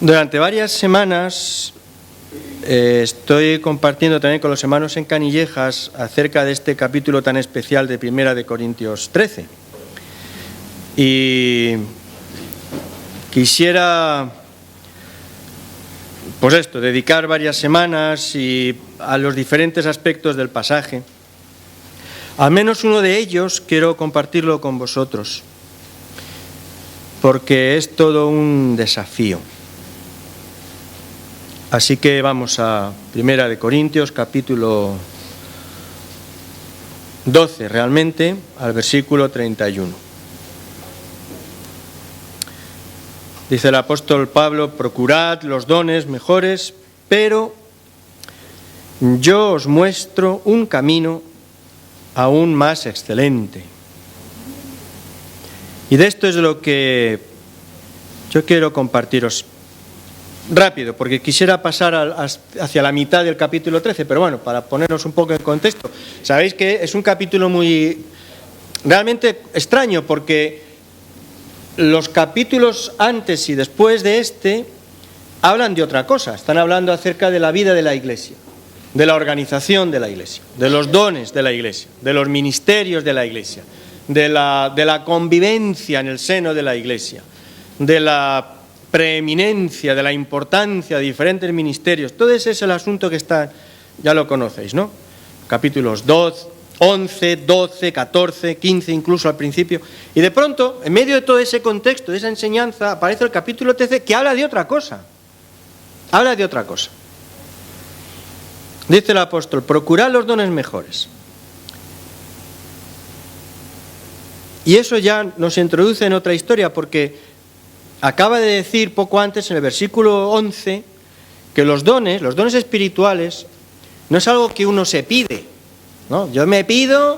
Durante varias semanas estoy compartiendo también con los hermanos en Canillejas acerca de este capítulo tan especial de Primera de Corintios 13. Y quisiera, dedicar varias semanas a los diferentes aspectos del pasaje. Al menos uno de ellos quiero compartirlo con vosotros, porque es todo un desafío. Así que vamos a Primera de Corintios, capítulo 12, realmente, al versículo 31. Dice el apóstol Pablo: procurad los dones mejores, pero yo os muestro un camino aún más excelente. Y de esto es lo que yo quiero compartiros rápido, porque quisiera pasar hacia la mitad del capítulo 13, pero bueno, para ponernos un poco en contexto. Sabéis que es un capítulo realmente extraño, porque los capítulos antes y después de este hablan de otra cosa. Están hablando acerca de la vida de la Iglesia, de la organización de la Iglesia, de los dones de la Iglesia, de los ministerios de la Iglesia, de la convivencia en el seno de la Iglesia, de la preeminencia, de la importancia de diferentes ministerios. Todo ese es el asunto que está, ya lo conocéis, ¿no? Capítulos 11, 12, 14, 15 incluso al principio. Y de pronto, en medio de todo ese contexto, de esa enseñanza, aparece el capítulo 13 que habla de otra cosa. Habla de otra cosa. Dice el apóstol: procurad los dones mejores. Y eso ya nos introduce en otra historia, porque acaba de decir poco antes, en el versículo 11, que los dones espirituales no es algo que uno se pide, ¿no? Yo me pido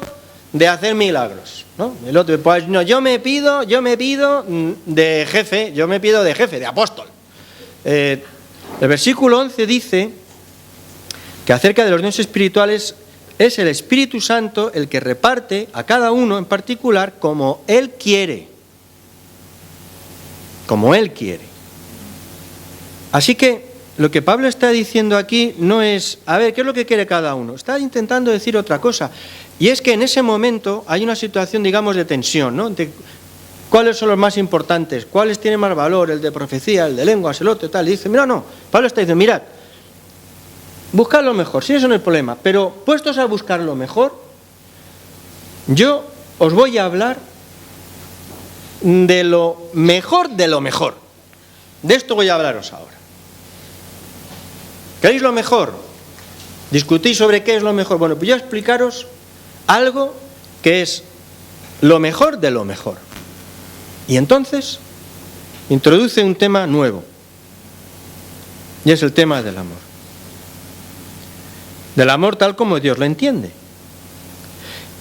de hacer milagros, ¿no? El otro, pues no, yo me pido de jefe, de apóstol. El versículo 11 dice que acerca de los dones espirituales es el Espíritu Santo el que reparte a cada uno en particular como Él quiere. Como Él quiere. Así que lo que Pablo está diciendo aquí no es, a ver, ¿qué es lo que quiere cada uno? Está intentando decir otra cosa. Y es que en ese momento hay una situación, digamos, de tensión, ¿no? De cuáles son los más importantes, cuáles tienen más valor, el de profecía, el de lenguas, el otro, tal. Y dice, mira, no. Pablo está diciendo, mirad, buscad lo mejor, sí, eso no es el problema, pero puestos a buscar lo mejor, yo os voy a hablar de lo mejor de lo mejor. De esto voy a hablaros ahora. ¿Queréis lo mejor? ¿Discutís sobre qué es lo mejor? Bueno, pues yo voy a explicaros algo que es lo mejor de lo mejor. Y entonces introduce un tema nuevo. Y es el tema del amor. Del amor tal como Dios lo entiende.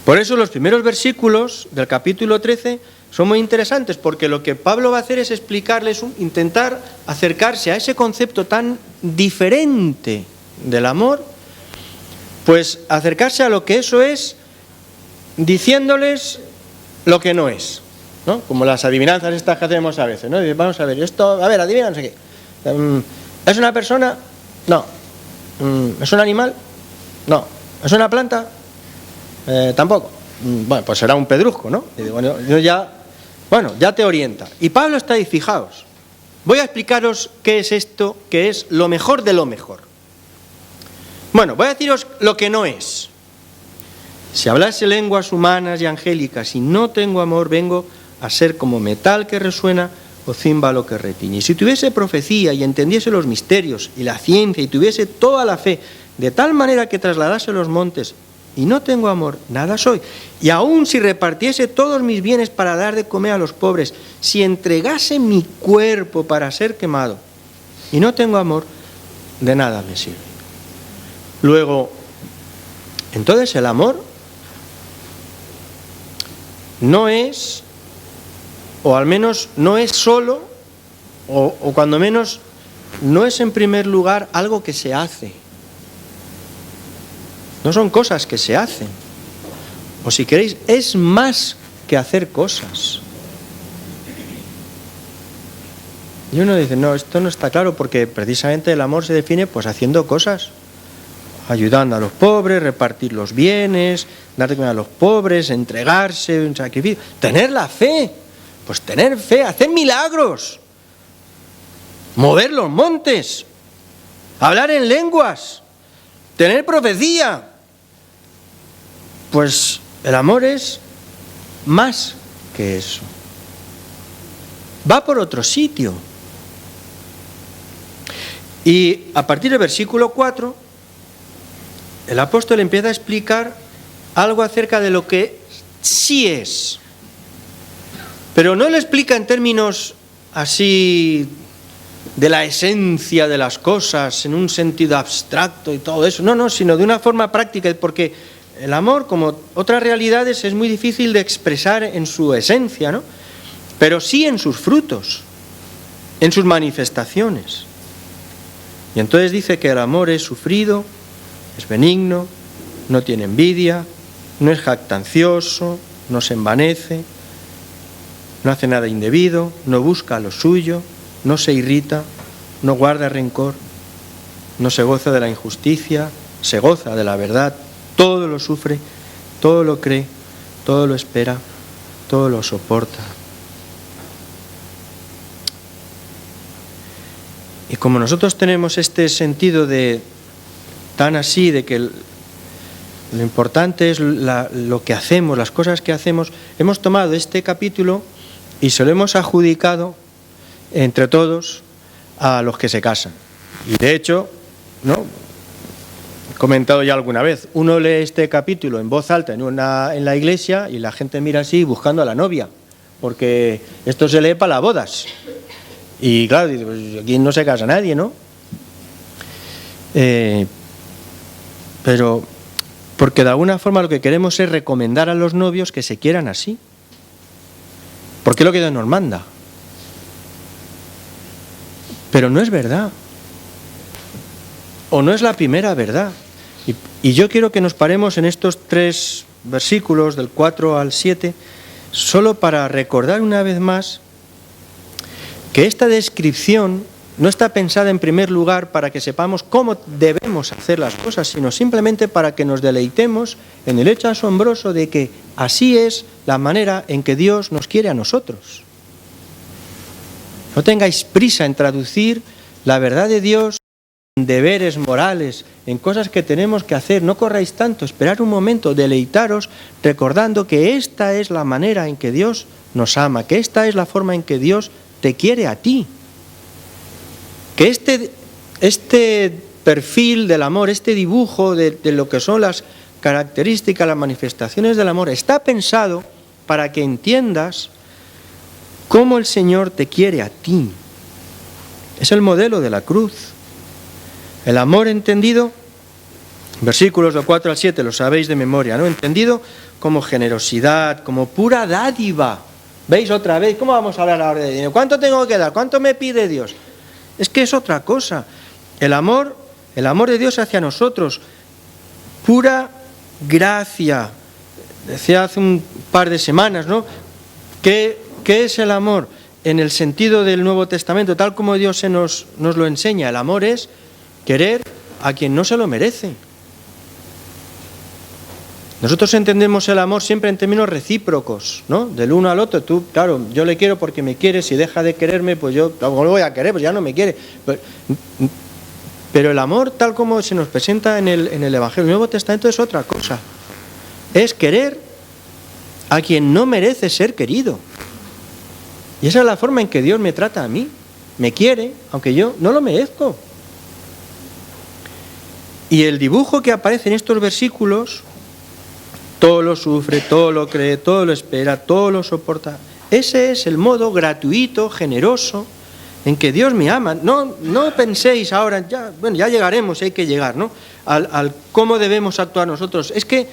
Por eso los primeros versículos del capítulo 13 son muy interesantes, porque lo que Pablo va a hacer es explicarles, intentar acercarse a ese concepto tan diferente del amor, pues acercarse a lo que eso es, diciéndoles lo que no es, ¿no? Como las adivinanzas estas que hacemos a veces, ¿no? Vamos a ver, esto, a ver, adivina, no sé qué. ¿Es una persona? No. ¿Es un animal? No. ¿Es una planta? Tampoco. Bueno, pues será un pedrusco, ¿no? Y ya te orienta. Y Pablo está ahí, fijaos. Voy a explicaros qué es esto, que es lo mejor de lo mejor. Bueno, voy a deciros lo que no es. Si hablase lenguas humanas y angélicas y no tengo amor, vengo a ser como metal que resuena o címbalo que retiñe. Y si tuviese profecía y entendiese los misterios y la ciencia y tuviese toda la fe, de tal manera que trasladase los montes, y no tengo amor, nada soy. Y aun si repartiese todos mis bienes para dar de comer a los pobres, si entregase mi cuerpo para ser quemado, y no tengo amor, de nada me sirve. Luego, entonces el amor no es, o al menos no es solo, o cuando menos, no es en primer lugar algo que se hace. No son cosas que se hacen. O si queréis, es más que hacer cosas. Y uno dice, no, esto no está claro, porque precisamente el amor se define pues haciendo cosas, ayudando a los pobres, repartir los bienes, dar de comer a los pobres, entregarse, un sacrificio. Tener la fe, pues tener fe, hacer milagros, mover los montes, hablar en lenguas, tener profecía. Pues el amor es más que eso. Va por otro sitio. Y a partir del versículo 4, el apóstol empieza a explicar algo acerca de lo que sí es. Pero no lo explica en términos así de la esencia de las cosas, en un sentido abstracto y todo eso. No, sino de una forma práctica, porque el amor, como otras realidades, es muy difícil de expresar en su esencia, ¿no? Pero sí en sus frutos, en sus manifestaciones. Y entonces dice que el amor es sufrido, es benigno, no tiene envidia, no es jactancioso, no se envanece, no hace nada indebido, no busca lo suyo, no se irrita, no guarda rencor, no se goza de la injusticia, se goza de la verdad, todo lo sufre, todo lo cree, todo lo espera, todo lo soporta. Y como nosotros tenemos este sentido de tan así, de que lo importante es lo que hacemos, las cosas que hacemos, hemos tomado este capítulo y se lo hemos adjudicado entre todos a los que se casan. Y de hecho, ¿no? He comentado ya alguna vez, uno lee este capítulo en voz alta en la iglesia y la gente mira así buscando a la novia, porque esto se lee para las bodas. Y claro, pues aquí no se casa nadie, ¿no? Pero porque de alguna forma lo que queremos es recomendar a los novios que se quieran así. Porque es lo que Dios nos manda. Pero no es verdad. O no es la primera verdad. Y yo quiero que nos paremos en estos 3 versículos, del 4 al 7, solo para recordar una vez más que esta descripción no está pensada en primer lugar para que sepamos cómo debemos hacer las cosas, sino simplemente para que nos deleitemos en el hecho asombroso de que así es la manera en que Dios nos quiere a nosotros. No tengáis prisa en traducir la verdad de Dios en deberes morales, en cosas que tenemos que hacer. No corráis tanto, esperad un momento, deleitaros recordando que esta es la manera en que Dios nos ama, que esta es la forma en que Dios te quiere a ti. Que este perfil del amor, este dibujo de lo que son las características, las manifestaciones del amor, está pensado para que entiendas cómo el Señor te quiere a ti. Es el modelo de la cruz. El amor entendido, versículos del 4 al 7, lo sabéis de memoria, ¿no? Entendido como generosidad, como pura dádiva. ¿Veis otra vez? ¿Cómo vamos a hablar ahora de dinero? ¿Cuánto tengo que dar? ¿Cuánto me pide Dios? Es que es otra cosa. El amor de Dios hacia nosotros, pura gracia. Decía hace un par de semanas, ¿no? ¿Qué es el amor? En el sentido del Nuevo Testamento, tal como Dios nos lo enseña. El amor es querer a quien no se lo merece. Nosotros entendemos el amor siempre en términos recíprocos, ¿no? Del uno al otro. Tú, claro, yo le quiero porque me quiere, si deja de quererme, pues yo no lo voy a querer, pues ya no me quiere. Pero el amor, tal como se nos presenta en el Evangelio, el Nuevo Testamento, es otra cosa. Es querer a quien no merece ser querido. Y esa es la forma en que Dios me trata a mí. Me quiere, aunque yo no lo merezco. Y el dibujo que aparece en estos versículos, todo lo sufre, todo lo cree, todo lo espera, todo lo soporta. Ese es el modo gratuito, generoso, en que Dios me ama. No penséis ahora, ya llegaremos, hay que llegar, ¿no? Al cómo debemos actuar nosotros. Es que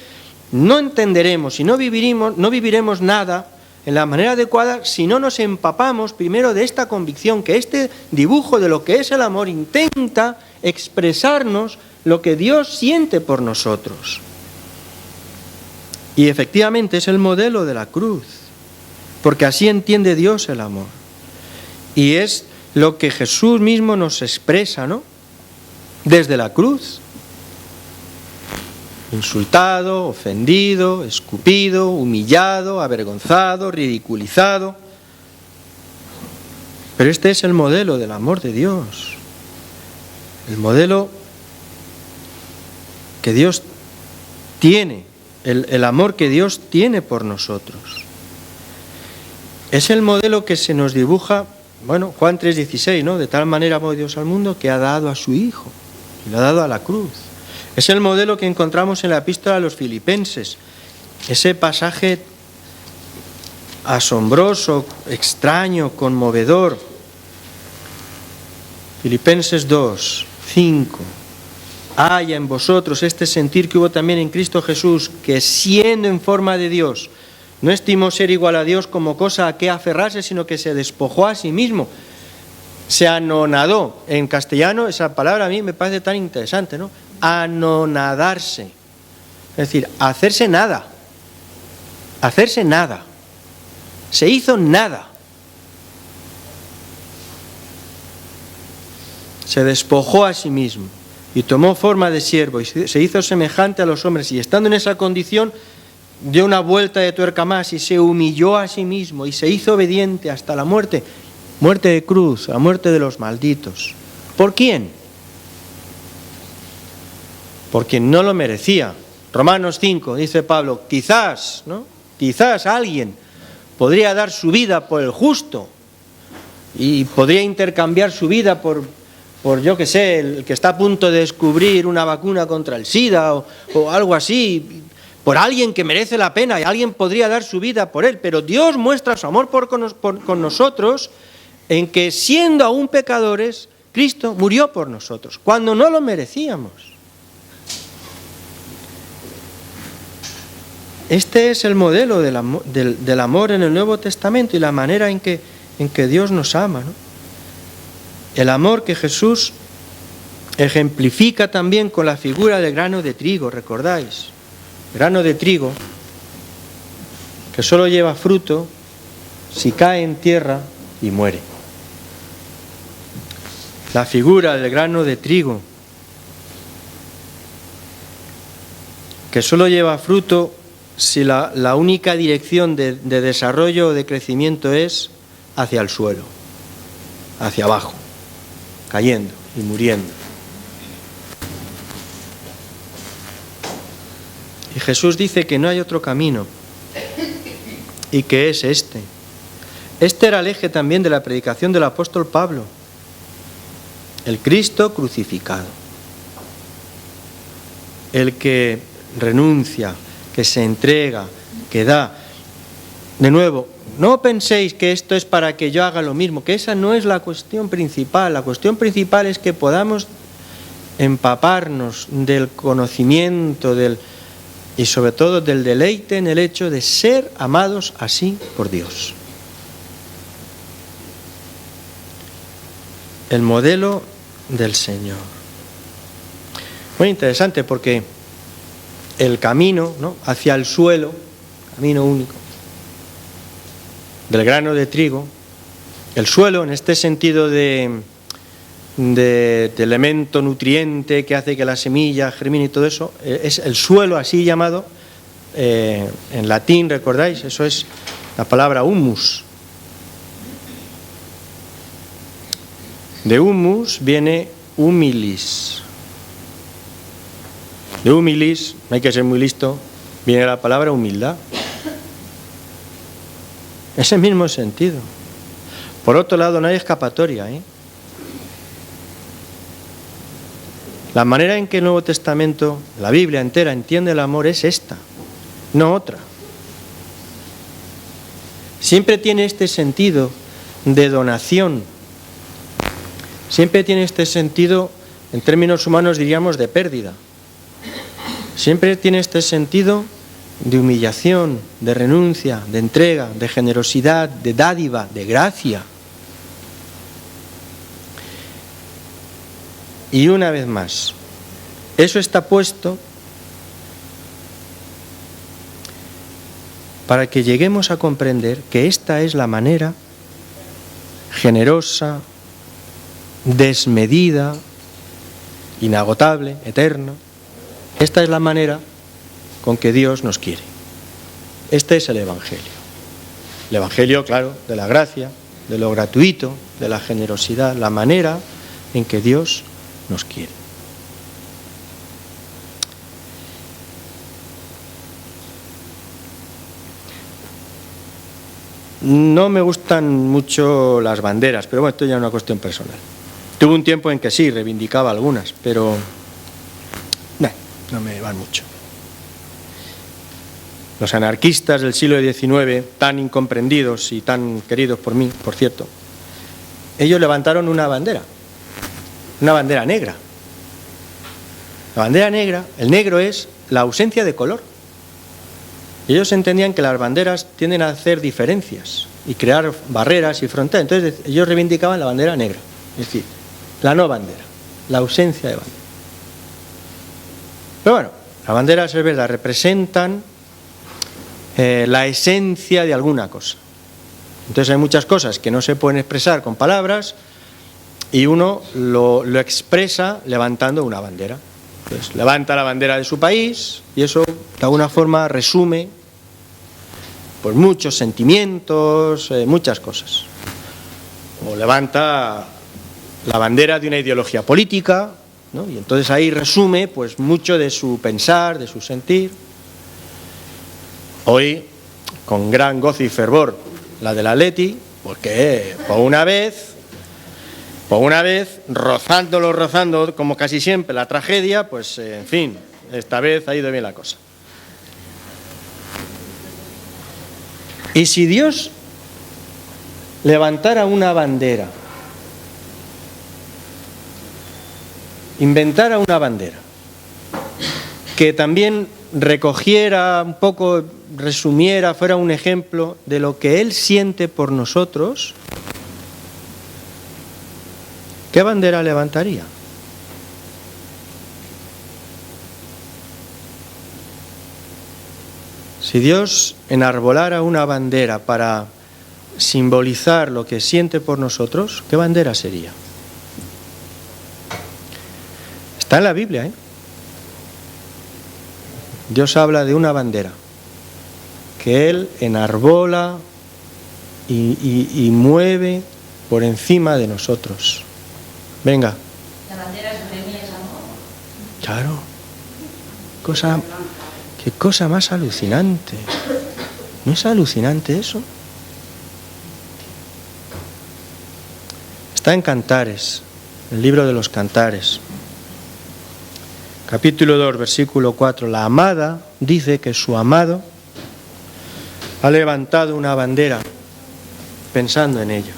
no entenderemos y no viviremos nada en la manera adecuada si no nos empapamos primero de esta convicción, que este dibujo de lo que es el amor intenta expresarnos lo que Dios siente por nosotros. Y efectivamente es el modelo de la cruz, porque así entiende Dios el amor. Y es lo que Jesús mismo nos expresa, ¿no? Desde la cruz. Insultado, ofendido, escupido, humillado, avergonzado, ridiculizado. Pero este es el modelo del amor de Dios. El modelo que Dios tiene, el amor que Dios tiene por nosotros. Es el modelo que se nos dibuja, bueno, Juan 3:16, ¿no? De tal manera amó Dios al mundo que ha dado a su Hijo, y lo ha dado a la cruz. Es el modelo que encontramos en la epístola a los Filipenses, ese pasaje asombroso, extraño, conmovedor. Filipenses 2:5. Haya en vosotros este sentir que hubo también en Cristo Jesús, que siendo en forma de Dios, no estimó ser igual a Dios como cosa a que aferrarse, sino que se despojó a sí mismo. Se anonadó. En castellano esa palabra a mí me parece tan interesante, ¿no? Anonadarse. Es decir, hacerse nada. Hacerse nada. Se hizo nada. Se despojó a sí mismo y tomó forma de siervo y se hizo semejante a los hombres, y estando en esa condición dio una vuelta de tuerca más y se humilló a sí mismo y se hizo obediente hasta la muerte, muerte de cruz, la muerte de los malditos. ¿Por quién? Por quien no lo merecía. Romanos 5, dice Pablo, quizás, ¿no? Quizás alguien podría dar su vida por el justo y podría intercambiar su vida por yo que sé, el que está a punto de descubrir una vacuna contra el SIDA o algo así, por alguien que merece la pena, y alguien podría dar su vida por él. Pero Dios muestra su amor con nosotros en que, siendo aún pecadores, Cristo murió por nosotros, cuando no lo merecíamos. Este es el modelo del amor en el Nuevo Testamento y la manera en que Dios nos ama, ¿no? El amor que Jesús ejemplifica también con la figura del grano de trigo, ¿recordáis? Grano de trigo que solo lleva fruto si cae en tierra y muere. La figura del grano de trigo que solo lleva fruto si la única dirección de desarrollo o de crecimiento es hacia el suelo, hacia abajo, cayendo y muriendo. Y Jesús dice que no hay otro camino y que es este. Este era el eje también de la predicación del apóstol Pablo, el Cristo crucificado, el que renuncia, que se entrega, que da. De nuevo, no penséis que esto es para que yo haga lo mismo, que esa no es la cuestión principal. La cuestión principal es que podamos empaparnos del conocimiento y sobre todo del deleite en el hecho de ser amados así por Dios. El modelo del Señor. Muy interesante porque el camino, ¿no?, hacia el suelo, camino único, del grano de trigo, el suelo en este sentido de elemento nutriente que hace que la semilla germine y todo eso, es el suelo así llamado, en latín, ¿recordáis? Eso es la palabra humus. De humus viene humilis. De humilis, no hay que ser muy listo, viene la palabra humildad. Es el mismo sentido. Por otro lado, no hay escapatoria, ¿eh? La manera en que el Nuevo Testamento, la Biblia entera, entiende el amor es esta, no otra. Siempre tiene este sentido de donación. Siempre tiene este sentido, en términos humanos diríamos, de pérdida. Siempre tiene este sentido de humillación, de renuncia, de entrega, de generosidad, de dádiva, de gracia. Y una vez más, eso está puesto para que lleguemos a comprender que esta es la manera generosa, desmedida, inagotable, eterna. Esta es la manera con que Dios nos quiere. Este es el Evangelio. El Evangelio, claro, de la gracia, de lo gratuito, de la generosidad, la manera en que Dios nos quiere. No me gustan mucho las banderas, pero bueno, esto ya es una cuestión personal. Tuve un tiempo en que sí, reivindicaba algunas, pero no me van mucho. Los anarquistas del siglo XIX, tan incomprendidos y tan queridos por mí, por cierto, ellos levantaron una bandera negra. La bandera negra, el negro es la ausencia de color. Ellos entendían que las banderas tienden a hacer diferencias y crear barreras y fronteras. Entonces ellos reivindicaban la bandera negra, es decir, la no bandera, la ausencia de bandera. Pero bueno, las banderas, es verdad, representan la esencia de alguna cosa. Entonces hay muchas cosas que no se pueden expresar con palabras y uno lo expresa levantando una bandera. Entonces levanta la bandera de su país y eso de alguna forma resume pues muchos sentimientos, muchas cosas. O levanta la bandera de una ideología política, ¿no? Y entonces ahí resume pues mucho de su pensar, de su sentir. Hoy, con gran gozo y fervor, la del Atleti, porque por una vez, rozando como casi siempre la tragedia, pues en fin, esta vez ha ido bien la cosa. Y si Dios levantara una bandera, inventara una bandera, que también recogiera un poco, resumiera, fuera un ejemplo de lo que Él siente por nosotros, ¿qué bandera levantaría? Si Dios enarbolara una bandera para simbolizar lo que siente por nosotros, ¿qué bandera sería? Está en la Biblia, ¿eh? Dios habla de una bandera que Él enarbola y mueve por encima de nosotros. Venga. La bandera sobre mí es amor. Claro. Qué cosa más alucinante. ¿No es alucinante eso? Está en Cantares, el libro de los Cantares. Capítulo 2, versículo 4. La amada dice que su amado ha levantado una bandera pensando en ella.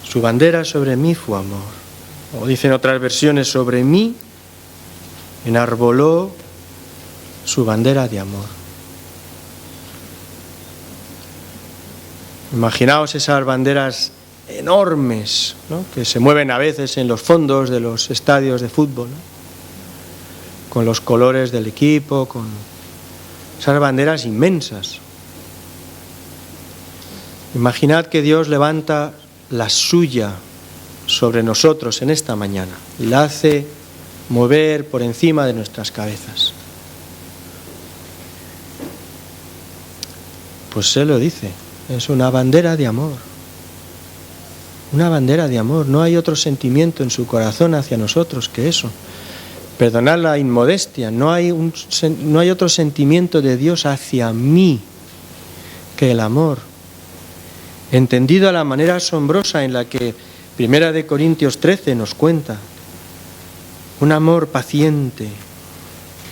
Su bandera sobre mí fue amor. O dicen otras versiones, sobre mí enarboló su bandera de amor. Imaginaos esas banderas enormes, ¿no?, que se mueven a veces en los fondos de los estadios de fútbol, ¿no?, con los colores del equipo, con esas banderas inmensas. Imaginad que Dios levanta la suya sobre nosotros en esta mañana y la hace mover por encima de nuestras cabezas. Pues se lo dice, es una bandera de amor. Una bandera de amor. No hay otro sentimiento en su corazón hacia nosotros que eso. Perdonad la inmodestia. No hay otro sentimiento de Dios hacia mí que el amor. Entendido a la manera asombrosa en la que 1 Corintios 13 nos cuenta. Un amor paciente.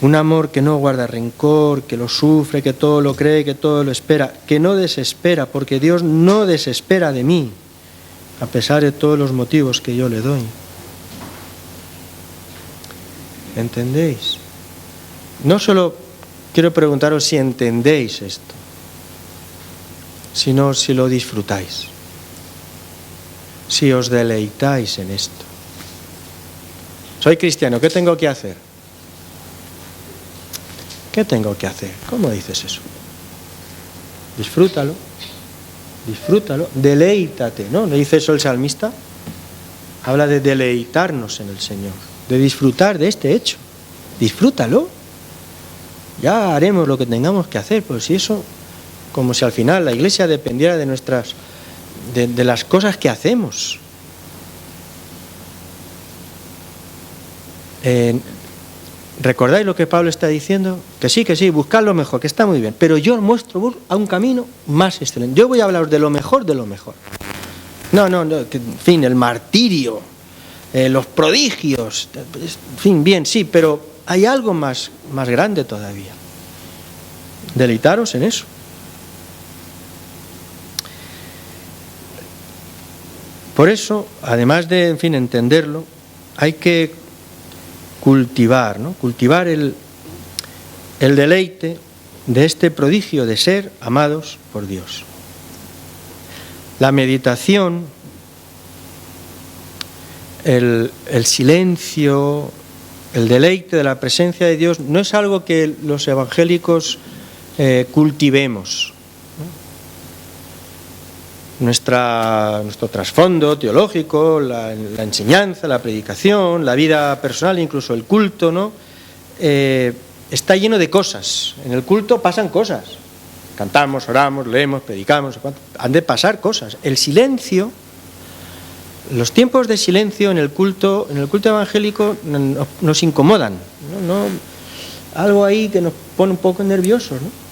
Un amor que no guarda rencor, que lo sufre, que todo lo cree, que todo lo espera. Que no desespera, porque Dios no desespera de mí, a pesar de todos los motivos que yo le doy. ¿Entendéis? No solo quiero preguntaros si entendéis esto, sino si lo disfrutáis, si os deleitáis en esto. Soy cristiano, ¿qué tengo que hacer? ¿Qué tengo que hacer? ¿Cómo dices eso? Disfrútalo. disfrútalo, deleítate, ¿no? ¿No dice eso el salmista? Habla de deleitarnos en el Señor, de disfrutar de este hecho. Disfrútalo. Ya haremos lo que tengamos que hacer, pues si eso, como si al final la Iglesia dependiera de nuestras, de las cosas que hacemos. ¿Recordáis lo que Pablo está diciendo? Que sí, buscad lo mejor, que está muy bien, pero yo os muestro a un camino más excelente. Yo voy a hablaros de lo mejor de lo mejor. No, que, en fin, el martirio, los prodigios, en fin, bien, sí, pero hay algo más grande todavía. Deleitaros en eso. Por eso, además de, en fin, entenderlo, hay que cultivar, ¿no? Cultivar el deleite de este prodigio de ser amados por Dios. La meditación, el silencio, el deleite de la presencia de Dios no es algo que los evangélicos cultivemos. Nuestro trasfondo teológico, la enseñanza, la predicación, la vida personal, incluso el culto, ¿no? Está lleno de cosas. En el culto pasan cosas. Cantamos, oramos, leemos, predicamos. Han de pasar cosas. El silencio, los tiempos de silencio en el culto evangélico nos incomodan, ¿no? Algo ahí que nos pone un poco nerviosos, ¿no?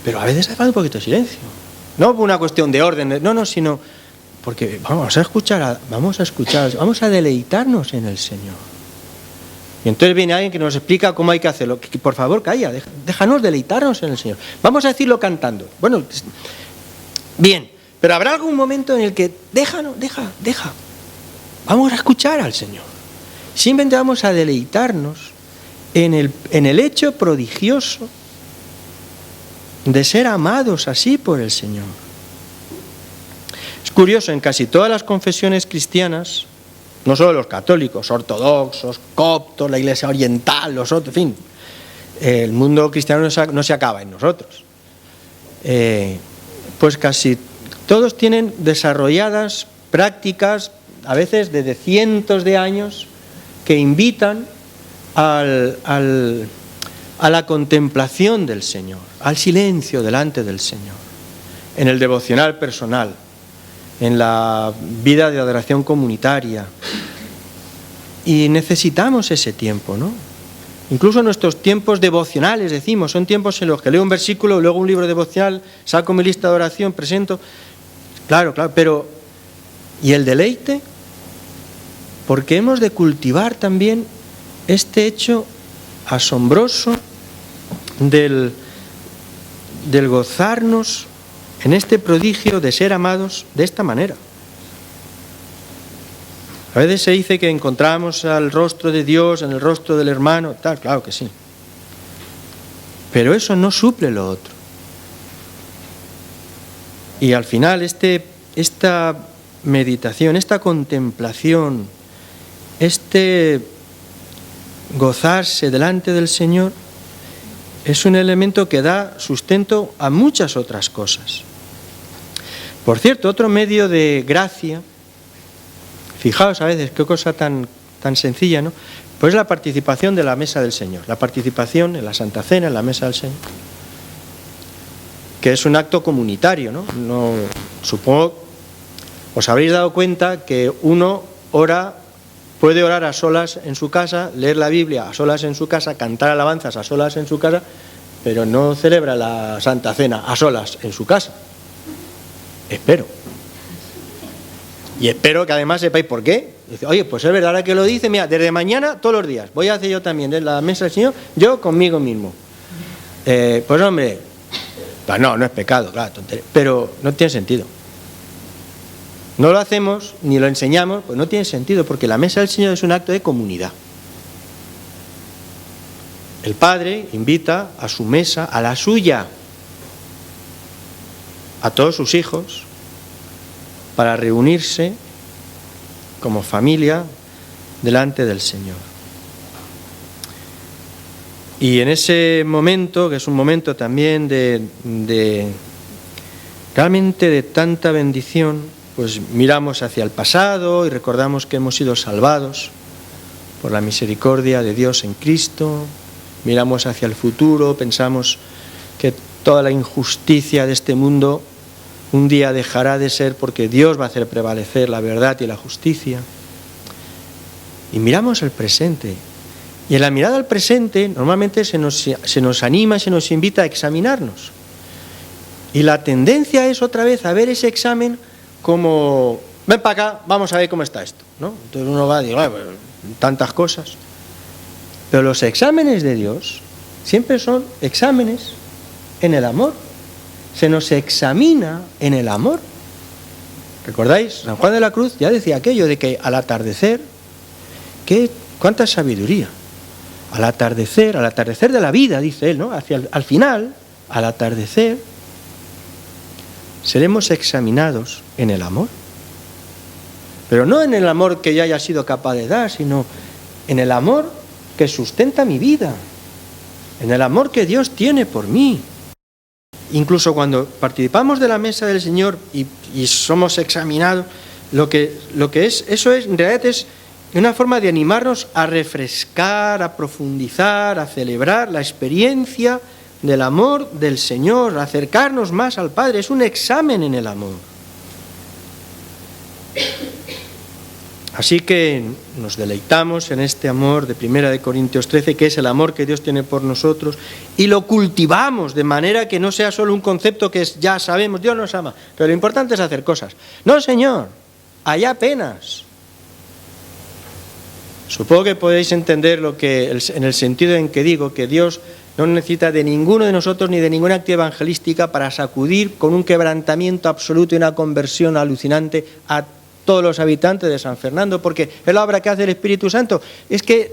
Pero a veces hace un poquito de silencio. No por una cuestión de orden, sino porque vamos a deleitarnos en el Señor. Y entonces viene alguien que nos explica cómo hay que hacerlo. Por favor, calla, déjanos deleitarnos en el Señor. Vamos a decirlo cantando. Bueno, bien, pero habrá algún momento en el que deja. Vamos a escuchar al Señor. Simplemente vamos a deleitarnos en el hecho prodigioso de ser amados así por el Señor. Es curioso, en casi todas las confesiones cristianas, no solo los católicos, ortodoxos, coptos, la Iglesia oriental, los otros, en fin, el mundo cristiano no se acaba en nosotros. Pues casi todos tienen desarrolladas prácticas, a veces desde cientos de años, que invitan a la contemplación del Señor, al silencio delante del Señor, en el devocional personal, en la vida de adoración comunitaria. Y necesitamos ese tiempo, ¿no? Incluso nuestros tiempos devocionales, decimos, son tiempos en los que leo un versículo, luego un libro devocional, saco mi lista de oración, presento. Claro, pero ¿y el deleite? Porque hemos de cultivar también este hecho asombroso del gozarnos en este prodigio de ser amados de esta manera. A veces se dice que encontramos al rostro de Dios en el rostro del hermano, tal, claro que sí. Pero eso no suple lo otro. Y al final esta meditación, esta contemplación, este gozarse delante del Señor es un elemento que da sustento a muchas otras cosas. Por cierto, otro medio de gracia, fijaos a veces qué cosa tan sencilla, ¿no? Pues la participación de la mesa del Señor, la participación en la Santa Cena, en la mesa del Señor, que es un acto comunitario, ¿no? Supongo, os habréis dado cuenta que uno puede orar a solas en su casa, leer la Biblia a solas en su casa, cantar alabanzas a solas en su casa, pero no celebra la Santa Cena a solas en su casa. Espero. Y espero que además sepáis por qué. Dice, oye, pues es verdad, ahora que lo dice, mira, desde mañana todos los días voy a hacer yo también en la mesa del Señor, yo conmigo mismo. Pues hombre, pues no es pecado, claro, tontería, pero no tiene sentido. No lo hacemos, ni lo enseñamos, pues no tiene sentido, porque la mesa del Señor es un acto de comunidad. El Padre invita a su mesa, a la suya, a todos sus hijos, para reunirse como familia delante del Señor. Y en ese momento, que es un momento también de realmente de tanta bendición, pues miramos hacia el pasado y recordamos que hemos sido salvados por la misericordia de Dios en Cristo. Miramos hacia el futuro, pensamos que toda la injusticia de este mundo un día dejará de ser porque Dios va a hacer prevalecer la verdad y la justicia. Y miramos el presente. Y en la mirada al presente normalmente se nos anima, se nos invita a examinarnos. Y la tendencia es otra vez a ver ese examen como, ven para acá, vamos a ver cómo está esto, ¿no? Entonces uno va y dice, bueno, tantas cosas. Pero los exámenes de Dios siempre son exámenes en el amor. Se nos examina en el amor. ¿Recordáis? San Juan de la Cruz ya decía aquello de que al atardecer, cuánta sabiduría. Al atardecer de la vida, dice él, ¿no? Al final, al atardecer, seremos examinados en el amor. Pero no en el amor que yo haya sido capaz de dar, sino en el amor que sustenta mi vida, en el amor que Dios tiene por mí. Incluso cuando participamos de la mesa del Señor y somos examinados, eso es, en realidad es una forma de animarnos a refrescar, a profundizar, a celebrar la experiencia del amor del Señor, a acercarnos más al Padre. Es un examen en el amor. Así que nos deleitamos en este amor de 1 Corintios 13, que es el amor que Dios tiene por nosotros, y lo cultivamos de manera que no sea solo un concepto que ya sabemos, Dios nos ama, pero lo importante es hacer cosas. No, Señor, allá apenas. Supongo que podéis entender en el sentido en que digo que Dios no necesita de ninguno de nosotros ni de ninguna actividad evangelística para sacudir con un quebrantamiento absoluto y una conversión alucinante a todos los habitantes de San Fernando, porque es la obra que hace el Espíritu Santo. Es que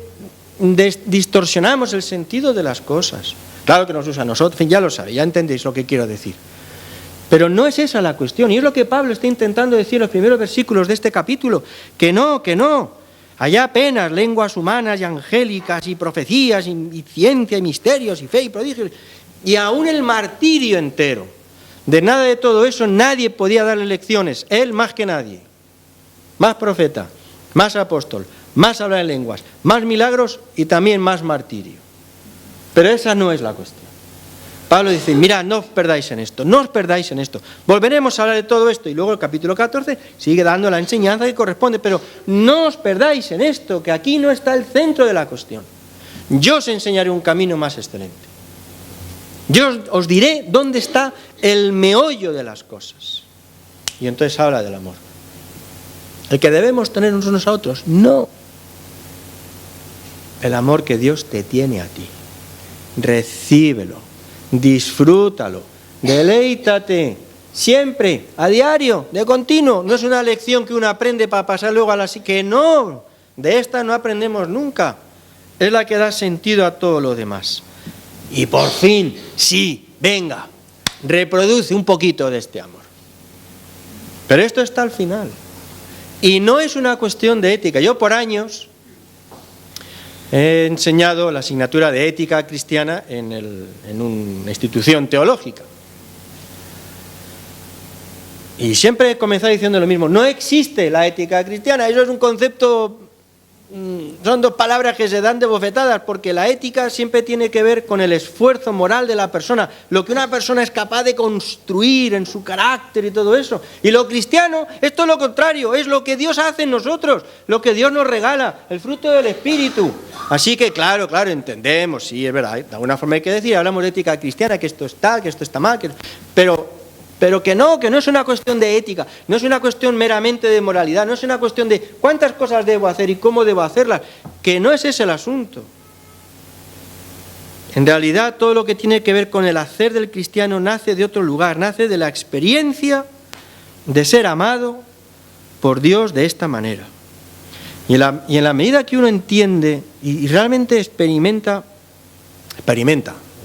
distorsionamos el sentido de las cosas. Claro que nos usa a nosotros, en fin, ya lo sabéis, ya entendéis lo que quiero decir. Pero no es esa la cuestión, y es lo que Pablo está intentando decir en los primeros versículos de este capítulo, que no. Allá apenas lenguas humanas y angélicas y profecías y ciencia y misterios y fe y prodigios, y aún el martirio entero. De nada de todo eso nadie podía darle lecciones, él más que nadie. Más profeta, más apóstol, más hablar en lenguas, más milagros y también más martirio. Pero esa no es la cuestión. Pablo dice, mirad, no os perdáis en esto, no os perdáis en esto. Volveremos a hablar de todo esto y luego el capítulo 14 sigue dando la enseñanza que corresponde, pero no os perdáis en esto, que aquí no está el centro de la cuestión. Yo os enseñaré un camino más excelente. Yo os diré dónde está el meollo de las cosas. Y entonces habla del amor. El que debemos tener unos a otros, no. El amor que Dios te tiene a ti. Recíbelo, disfrútalo, deleítate, siempre, a diario, de continuo. No es una lección que uno aprende para pasar luego a la que no, de esta no aprendemos nunca. Es la que da sentido a todo lo demás. Y por fin, sí, venga, reproduce un poquito de este amor. Pero esto está al final. Y no es una cuestión de ética. Yo por años he enseñado la asignatura de ética cristiana en una institución teológica. Y siempre he comenzado diciendo lo mismo. No existe la ética cristiana. Eso es un concepto, son dos palabras que se dan de bofetadas, porque la ética siempre tiene que ver con el esfuerzo moral de la persona, lo que una persona es capaz de construir en su carácter y todo eso. Y lo cristiano es todo lo contrario, es lo que Dios hace en nosotros, lo que Dios nos regala, el fruto del Espíritu. Así que claro, entendemos, sí, es verdad, de alguna forma hay que decir, hablamos de ética cristiana, que esto está mal, pero que no es una cuestión de ética, no es una cuestión meramente de moralidad, no es una cuestión de cuántas cosas debo hacer y cómo debo hacerlas, que no es ese el asunto. En realidad todo lo que tiene que ver con el hacer del cristiano nace de otro lugar, nace de la experiencia de ser amado por Dios de esta manera. Y en la medida que uno entiende y realmente experimenta,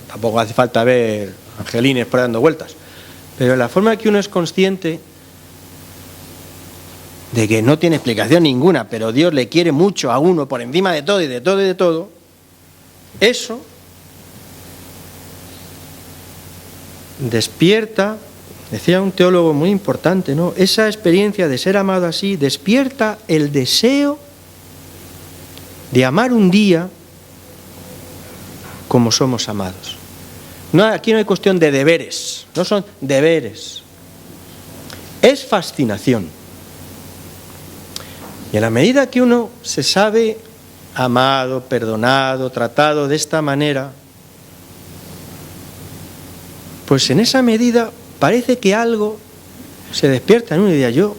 tampoco hace falta ver angelines por ahí dando vueltas, pero la forma que uno es consciente de que no tiene explicación ninguna, pero Dios le quiere mucho a uno por encima de todo y de todo y de todo, eso despierta Decía un teólogo muy importante, ¿no? Esa experiencia de ser amado así despierta el deseo de amar un día como somos amados. No, aquí no hay cuestión de deberes, no son deberes. Es fascinación. Y en la medida que uno se sabe amado, perdonado, tratado de esta manera, pues en esa medida parece que algo se despierta en uno y diría yo,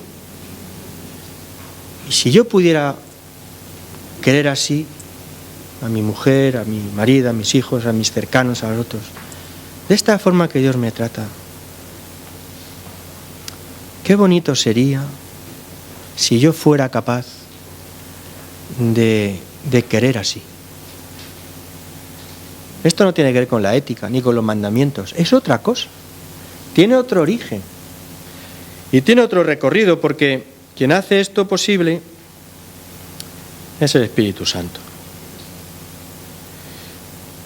y si yo pudiera querer así a mi mujer, a mi marido, a mis hijos, a mis cercanos, a los otros, de esta forma que Dios me trata, qué bonito sería si yo fuera capaz de querer así. Esto no tiene que ver con la ética ni con los mandamientos, es otra cosa. Tiene otro origen y tiene otro recorrido, porque quien hace esto posible es el Espíritu Santo.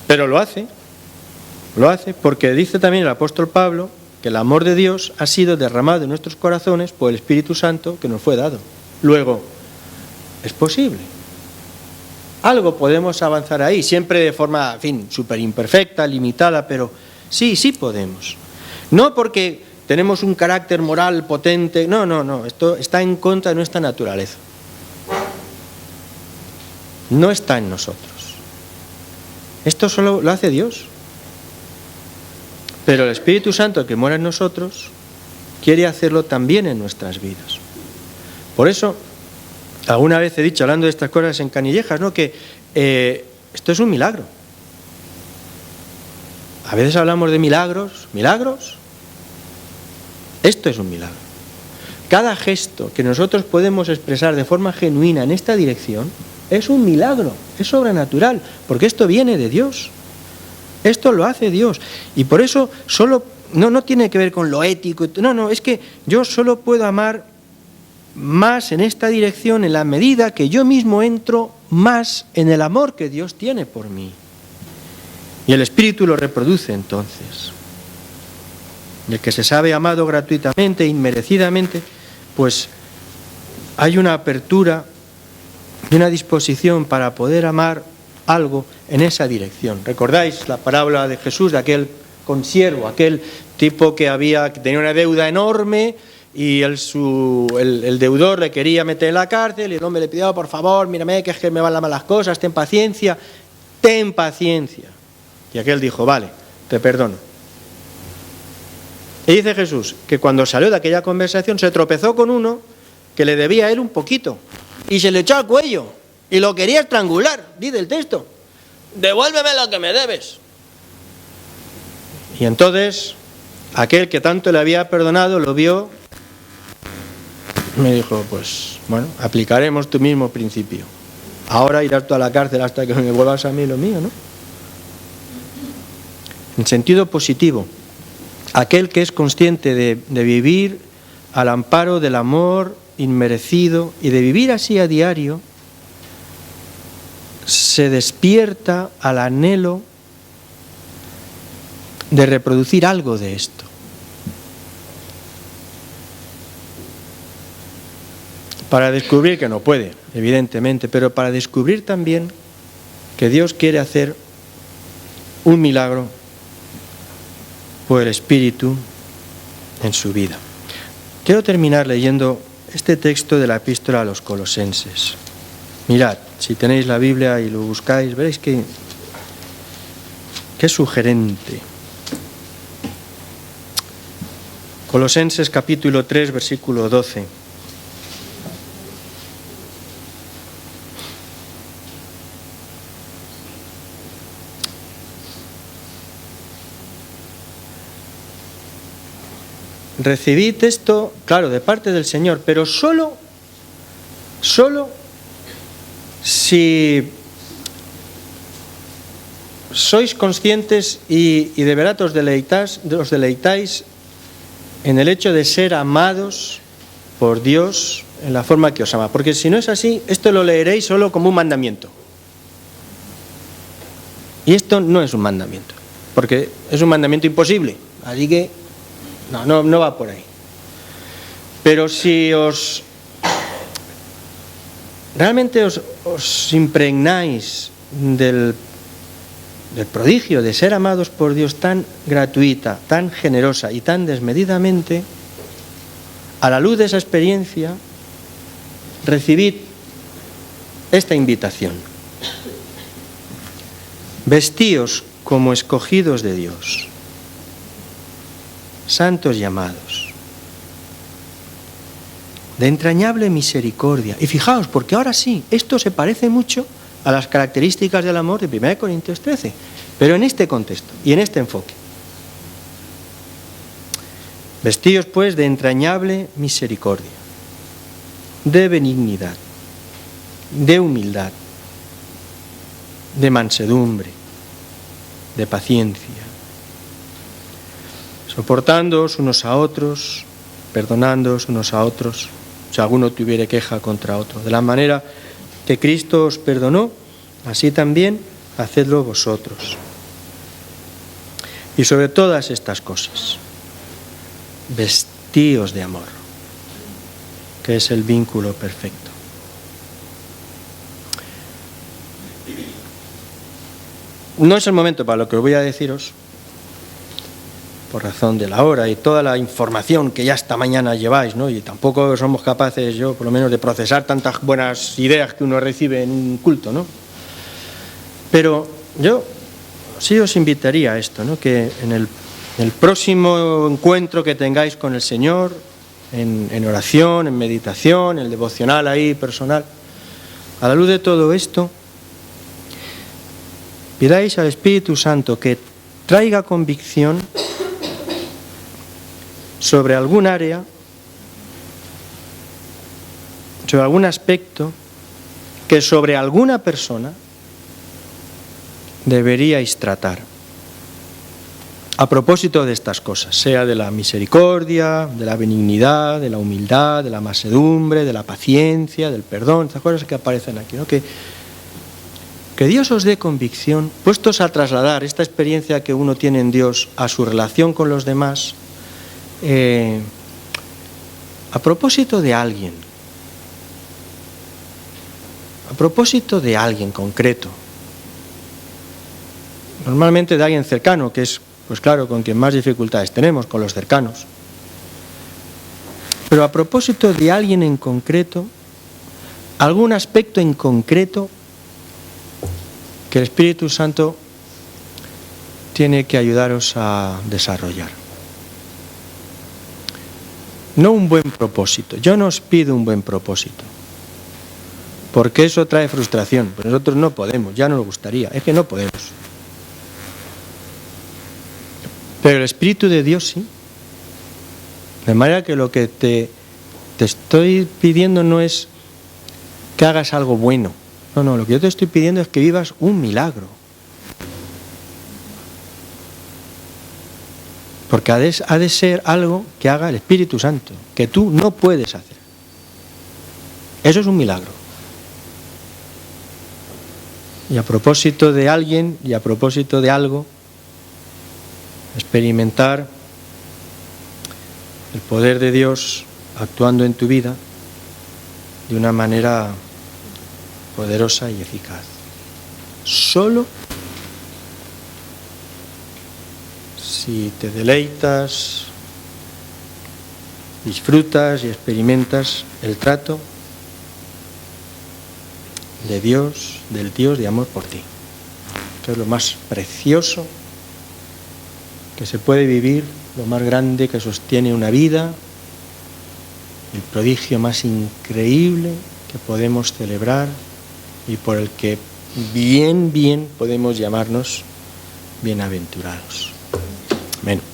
Pero lo hace porque dice también el apóstol Pablo que el amor de Dios ha sido derramado en nuestros corazones por el Espíritu Santo que nos fue dado. Luego, es posible. Algo podemos avanzar ahí, siempre de forma, en fin, súper imperfecta, limitada, pero sí podemos. No porque tenemos un carácter moral potente, no, esto está en contra de nuestra naturaleza. No está en nosotros. Esto solo lo hace Dios. Pero el Espíritu Santo que mora en nosotros quiere hacerlo también en nuestras vidas. Por eso, alguna vez he dicho, hablando de estas cosas en Canillejas, ¿no?, que esto es un milagro. A veces hablamos de milagros. Esto es un milagro. Cada gesto que nosotros podemos expresar de forma genuina en esta dirección es un milagro, es sobrenatural, porque esto viene de Dios. Esto lo hace Dios. Y por eso solo no tiene que ver con lo ético. No, es que yo solo puedo amar más en esta dirección en la medida que yo mismo entro más en el amor que Dios tiene por mí. Y el Espíritu lo reproduce entonces. Y el que se sabe amado gratuitamente, inmerecidamente, pues hay una apertura y una disposición para poder amar algo en esa dirección. ¿Recordáis la parábola de Jesús de aquel consiervo, aquel tipo que tenía una deuda enorme y el deudor le quería meter en la cárcel y el hombre le pidió, por favor, mírame, que es que me van las malas cosas, ten paciencia. Y aquel dijo, vale, te perdono. Y dice Jesús que cuando salió de aquella conversación se tropezó con uno que le debía a él un poquito y se le echó al cuello y lo quería estrangular, dice el texto. Devuélveme lo que me debes. Y entonces aquel que tanto le había perdonado lo vio y me dijo, pues bueno, aplicaremos tu mismo principio. Ahora irás tú a la cárcel hasta que me devuelvas a mí lo mío, ¿no? En sentido positivo, aquel que es consciente de vivir al amparo del amor inmerecido y de vivir así a diario, se despierta al anhelo de reproducir algo de esto. Para descubrir que no puede, evidentemente, pero para descubrir también que Dios quiere hacer un milagro por el Espíritu en su vida. Quiero terminar leyendo este texto de la epístola a los Colosenses. Mirad, si tenéis la Biblia y lo buscáis, veréis qué sugerente. Colosenses capítulo 3, versículo 12. Recibid esto, claro, de parte del Señor, pero solo si sois conscientes y de verdad os deleitáis en el hecho de ser amados por Dios en la forma que os ama. Porque si no es así, esto lo leeréis solo como un mandamiento. Y esto no es un mandamiento, porque es un mandamiento imposible. Así que No va por ahí. Pero si realmente os impregnáis del prodigio de ser amados por Dios tan gratuita, tan generosa y tan desmedidamente, a la luz de esa experiencia, recibid esta invitación. Vestíos como escogidos de Dios, santos y amados, de entrañable misericordia. Y fijaos, porque ahora sí, esto se parece mucho a las características del amor de 1 Corintios 13, pero en este contexto y en este enfoque. Vestíos pues de entrañable misericordia, de benignidad, de humildad, de mansedumbre, de paciencia, soportándoos unos a otros, perdonándoos unos a otros, si alguno tuviere queja contra otro. De la manera que Cristo os perdonó, así también hacedlo vosotros. Y sobre todas estas cosas, vestíos de amor, que es el vínculo perfecto. No es el momento para lo que os voy a deciros, por razón de la hora y toda la información que ya esta mañana lleváis, ¿no? Y tampoco somos capaces, yo por lo menos, de procesar tantas buenas ideas que uno recibe en un culto, ¿no? Pero yo sí os invitaría a esto, ¿no? Que en el próximo encuentro que tengáis con el Señor, en oración, en meditación, en el devocional ahí personal, a la luz de todo esto, pidáis al Espíritu Santo que traiga convicción sobre algún área, sobre algún aspecto, que sobre alguna persona deberíais tratar. A propósito de estas cosas, sea de la misericordia, de la benignidad, de la humildad, de la mansedumbre, de la paciencia, del perdón, estas cosas que aparecen aquí, ¿no? Que Dios os dé convicción, puestos a trasladar esta experiencia que uno tiene en Dios a su relación con los demás, a propósito de alguien concreto, normalmente de alguien cercano, que es, pues claro, con quien más dificultades tenemos, con los cercanos, pero a propósito de alguien en concreto, algún aspecto en concreto que el Espíritu Santo tiene que ayudaros a desarrollar. No un buen propósito. Yo no os pido un buen propósito, porque eso trae frustración. Pues nosotros no podemos, ya nos gustaría, es que no podemos. Pero el Espíritu de Dios sí. De manera que lo que te estoy pidiendo no es que hagas algo bueno. No, lo que yo te estoy pidiendo es que vivas un milagro. Porque ha de ser algo que haga el Espíritu Santo, que tú no puedes hacer. Eso es un milagro. Y a propósito de alguien y a propósito de algo, experimentar el poder de Dios actuando en tu vida de una manera poderosa y eficaz. Solo si te deleitas, disfrutas y experimentas el trato de Dios, del Dios de amor por ti, que es lo más precioso que se puede vivir, lo más grande que sostiene una vida, el prodigio más increíble que podemos celebrar y por el que bien podemos llamarnos bienaventurados. Amén.